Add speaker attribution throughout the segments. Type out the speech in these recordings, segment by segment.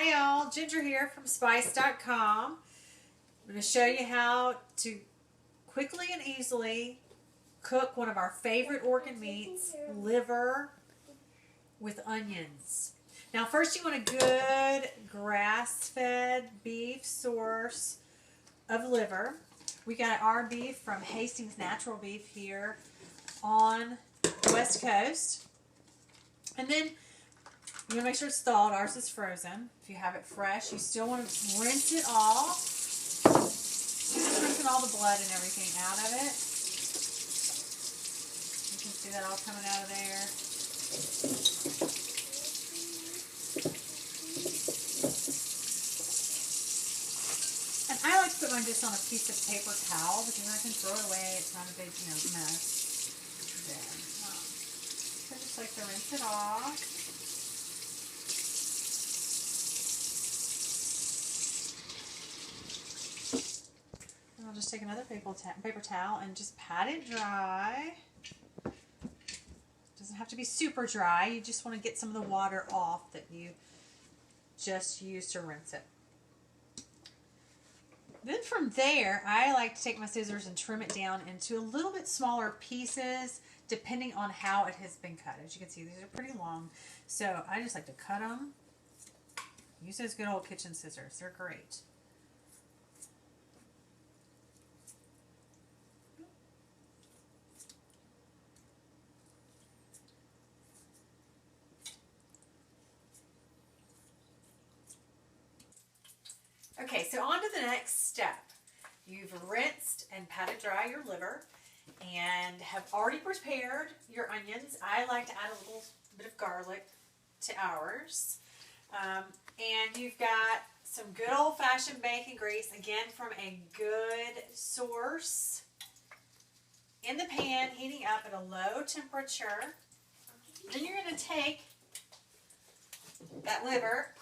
Speaker 1: Hi y'all, Ginger here from SPYSED.com. I'm going to show you how to quickly and easily cook one of our favorite organ meats, liver with onions. Now first you want a good grass-fed beef source of liver. We got our beef from Hastings Natural Beef here on the West Coast. And then you want to make sure it's thawed. Ours is frozen. If you have it fresh, you still want to rinse it off. Just rinsing all the blood and everything out of it. You can see that all coming out of there. And I like to put mine just on a piece of paper towel because I can throw it away. It's not a big, mess. Then, so I just like to rinse it off. I'll just take another paper towel and just pat it dry. It doesn't have to be super dry. You just want to get some of the water off that you just used to rinse it. Then from there, I like to take my scissors and trim it down into a little bit smaller pieces depending on how it has been cut. As you can see, these are pretty long. So I just like to cut them. Use those good old kitchen scissors. They're great. Okay, so on to the next step. You've rinsed and patted dry your liver and have already prepared your onions. I like to add a little bit of garlic to ours. And you've got some good old-fashioned bacon grease, again from a good source, in the pan, heating up at a low temperature. Then you're going to take that liver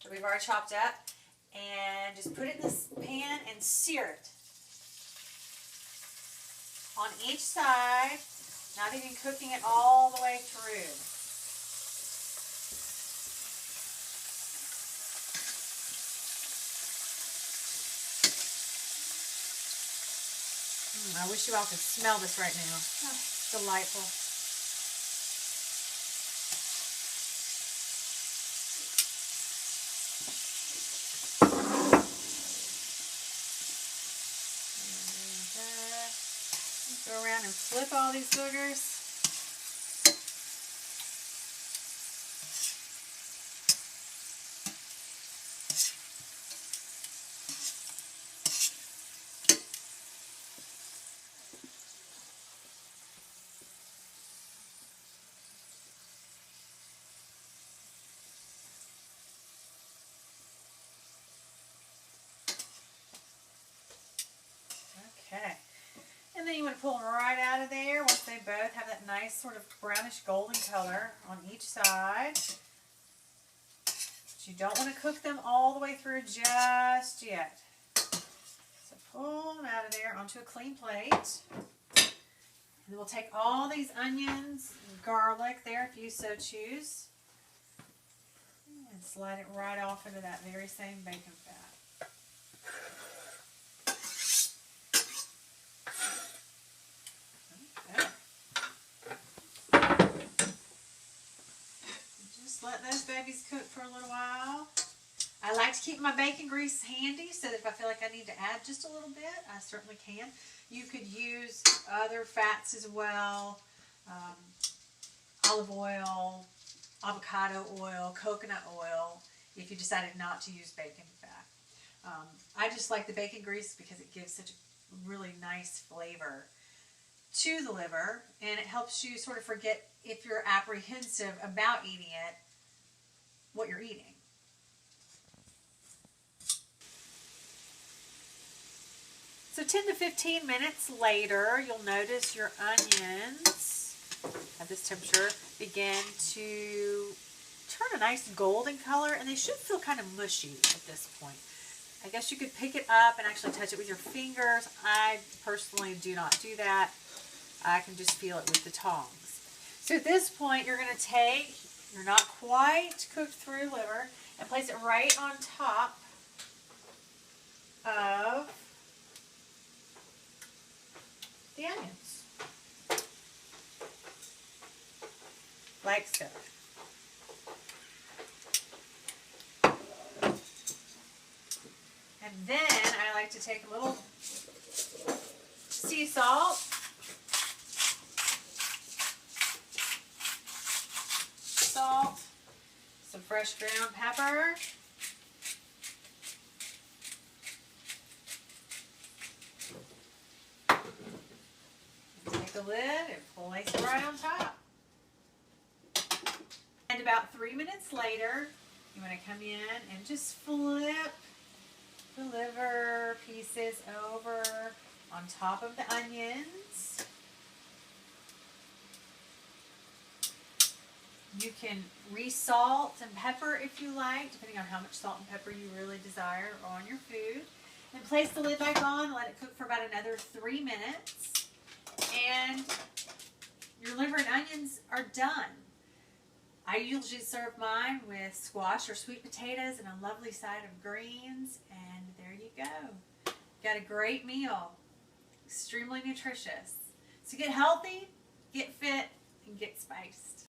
Speaker 1: that we've already chopped up and just put it in this pan and sear it on each side, not even cooking it all the way through. I wish you all could smell this right now. Oh, delightful. Go around and flip all these boogers. Okay. And then you want to pull them right out of there once they both have that nice sort of brownish golden color on each side. But you don't want to cook them all the way through just yet. So pull them out of there onto a clean plate. And then we'll take all these onions and garlic there if you so choose. And slide it right off into that very same bacon fat. Let those babies cook for a little while. I like to keep my bacon grease handy so that if I feel like I need to add just a little bit, I certainly can. You could use other fats as well, olive oil, avocado oil, coconut oil, if you decided not to use bacon fat. I just like the bacon grease because it gives such a really nice flavor to the liver, and it helps you sort of forget, if you're apprehensive about eating it, what you're eating. So 10 to 15 minutes later, you'll notice your onions at this temperature begin to turn a nice golden color, and they should feel kind of mushy at this point. I guess you could pick it up and actually touch it with your fingers. I personally do not do that. I can just feel it with the tongs. So at this point, you're going to take your not quite cooked through liver, and place it right on top of the onions, like so. And then I like to take a little sea salt, some fresh ground pepper, take the lid and place it right on top. And about 3 minutes later, you want to come in and just flip the liver pieces over on top of the onions. You can re-salt and pepper if you like, depending on how much salt and pepper you really desire on your food. And place the lid back on and let it cook for about another 3 minutes. And your liver and onions are done. I usually serve mine with squash or sweet potatoes and a lovely side of greens. And there you go. Got a great meal. Extremely nutritious. So get healthy, get fit, and get spiced.